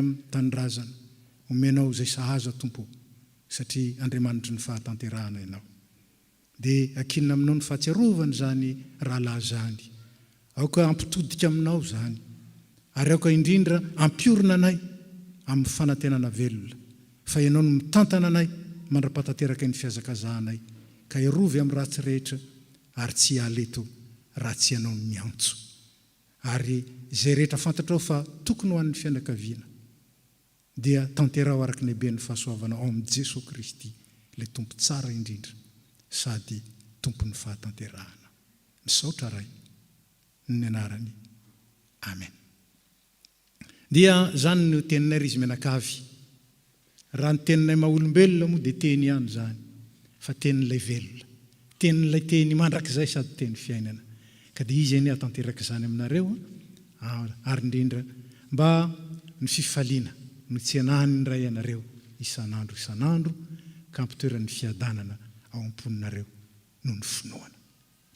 amin'ny tanindrazana omenao izay sahaza tompo satria Andriamanitry ny fahatanterahana ianao. Dia akinina aminao ny fahatsiarovana zany rahalahy zany. Aoka ampitodika aminao zany. Ary aoka indrindra ampiorina anay amin'ny fanantenana velona. Fa ianao no mitantana anay mandra-patateraka ny fiazakazahanay. Ka iarovy amin'ny ratsy rehetra ary tsy aleto raha tsy ianao no miantso. Ary izay rehetra fantatrao fa tokony ho an'ny fianakaviana dia tanterao araka ny haben'ny fahasoavana ao amin'ny Jesosy Kristy, ilay tompo tsara indrindra sady tompon'ny fahatanterahana. Misaotra ray ny anarany. Amen. Dia zany no teninay ry izy menakavy. Raha ny teninay maha-olombelona moa dia teny ihany zany, fa tenin'ilay velona, tenin'ilay teny mandrakizay sady teny fiainana. Ka dia izy eny atanteraka izany aminareo, ary indrindra mba ny fifaliana no tsy anahany ray ianareo isan'andro isan'andro, ka ampitoeran'ny fiadanana ao am-poninareo noho ny finoana,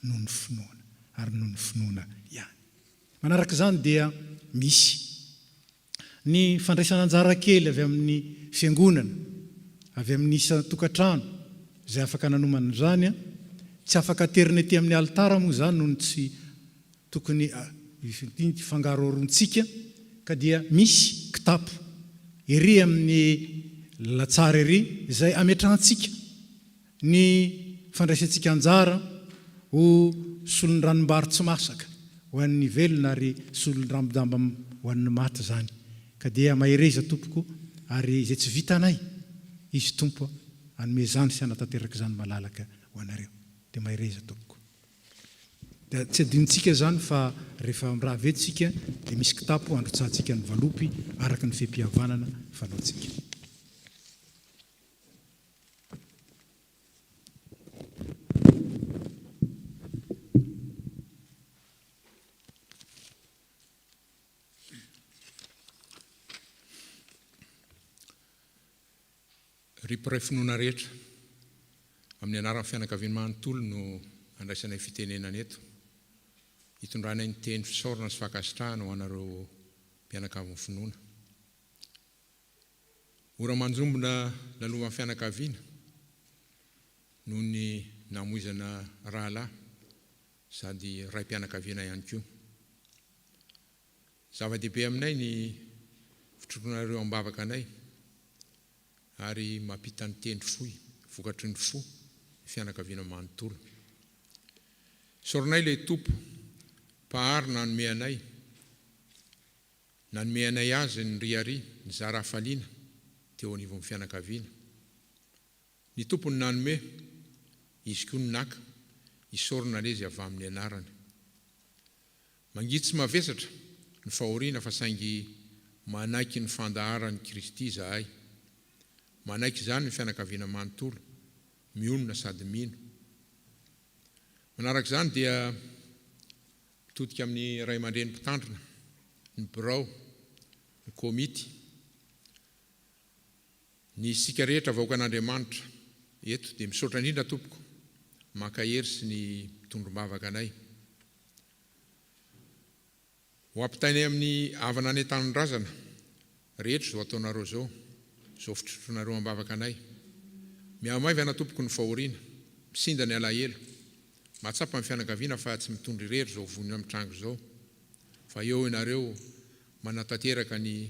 noho ny finoana, ary noho ny finoana ihany. Manaraka izany dia misy ny fandraisana anjara kely avy amin'ny fiangonana, avy amin'ny isan-tokantrano izay afaka nanomana izany, tsy afaka terina ety amin'ny alitara moa zany noho ny tsy tokony fangaroarontsika, ka dia misy kitapo ery amin'ny latsara ery izay ametrahantsika ny fandraisantsika anjara ho solon-dranom-bary tsy masaka ho an'ny velona ary solon-drambodamba ho an'ny maty zany. Ka dia mahereza tompoko, ary izay tsy vitanay izy tompo anome zany sy anatanteraka zany malalaka ho anareo. Dia mahereza tompoko. Dia tsy adinontsika zany fa rehefa raha vetsika dia misy kitapo androtsahantsika ny valopy araka ny fiam-pihavanana fanaontsika. Ry mpiray finoana rehetra, amin'ny anaran'ny fianakaviana manontolo no andraisanay fitenenana eto. Hitondranay ny teny fisaorana sy fakasitrahana ho anareo mpianakavin'ny finoana. Ora manjombona lalovan'ny fianakaviana noho ny namoizana rahalahy sady ray mpianakaviana ihany koa. Zava-dehibe aminay ny fitroronareo ambavaka anay, ary mampita ny teny foy, vokatry ny fo, fianakaviana manontolo. Saorinay ilay tompo, pahary nanome anay azy ny riary, ny zara hafaliana teo anivon'ny fianakaviana. Ny tompony nanome, izy koa ny naka, isaorina lezy avy amin'ny anarany. Mangitsy mavesatra ny fahoriana fa saingy manaiky ny fandaharan'ny Kristy zahay. Manaiky izany ny fianakaviana manontolo, mionona sady mino. Manaraka izany dia mitodika amin'ny ray aman-dreny mpitandrina, ny birao, ny komity, ny sika rehetra vahoaka an'Andriamanitra eto dia misaotra indrindra tompoko, maka-hery sy ny mitondrom-bavaka anay. Ho ampitainay amin'ny havana any an-tanindrazana rehetra zao ataonareo zao, zao fitrotronareo ambavaka anay. Mihamay vana tompoko ny fahoriana, misinda ny alahelo, mahatsapa ny fianakaviana fa tsy mitondry irery zao vonina amin'ny trango zao. Fa eo ianareo manatanteraka ny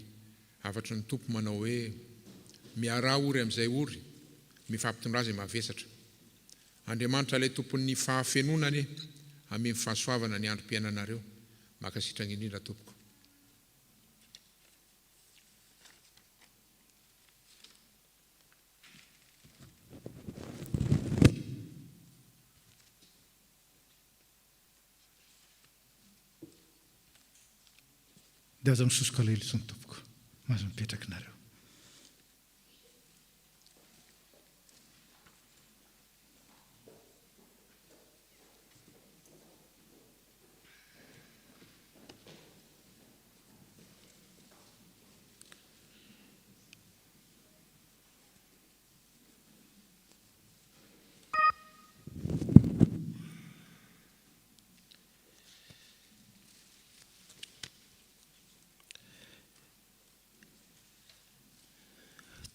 hafatry ny tompo manao hoe miara ory amin'izay ory, mifampitondraza izay mavesatra. Andriamanitra ilay tompon'ny fahafenonany amin'ny fahasoavana ny androm-piainanareo. Makasitrana indrindra tompoko. Dia aza misosoka lelo sy ny tompoko, mahazo mipetraka nareo.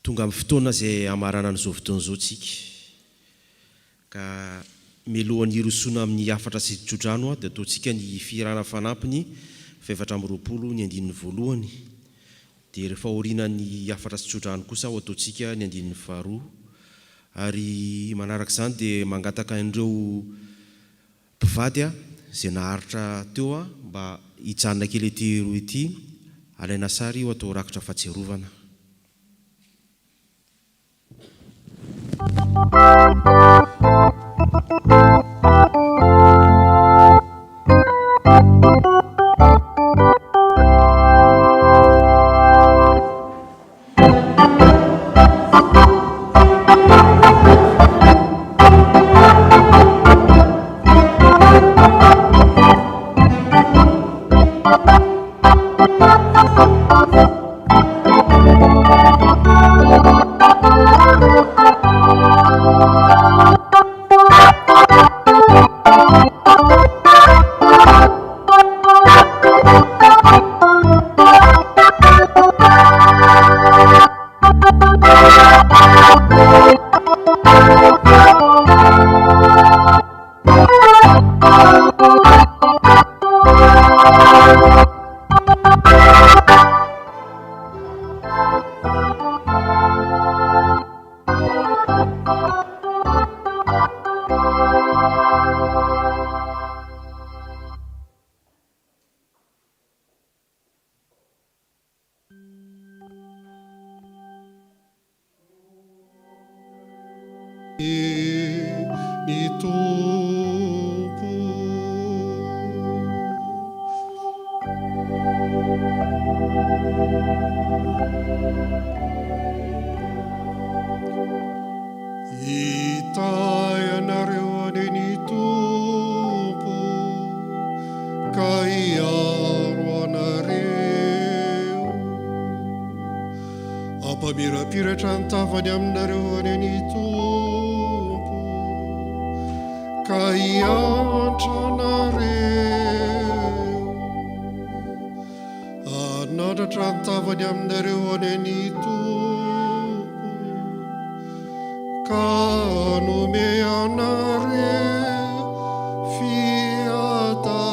tonga amin'ny fotoana izay hamarana an'izao fotoana izao tsika ka mialohan'ny hirosoana amin'ny afatra sy tsodrano dia ataontsika ny firana fanampiny faefatra amby roapolo ny andininy voalohany dia rehefa aorianany afatra sy tsodrano kosa ao ataontsika ny andininy faharoa ary manaraka izany dia mangataka an'ireo mpivady izay naharitra teo mba hijanona kely ety roa ety alaina sary io atao rakitra fahatsiarovana. Ampamirapiratra ny tavany aminareo any any Tompo ka hiantranareo anandratra ny tavany aminareo any any Tompo ka hanome anareo fiadanana.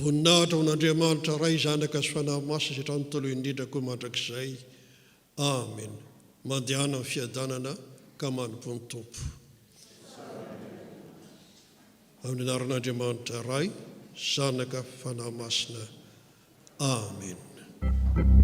Voninahitra hon'Andriamanitra ray zanaka sy fanahy masina sy hatramin'ny taloha indrindra koa mandrakizay. Amen. Mandehana amin'ny fiadanana ka manompo ny Tompo. Amin'ny anaran'Andriamanitra ray zanaka fanahy masina. Amen.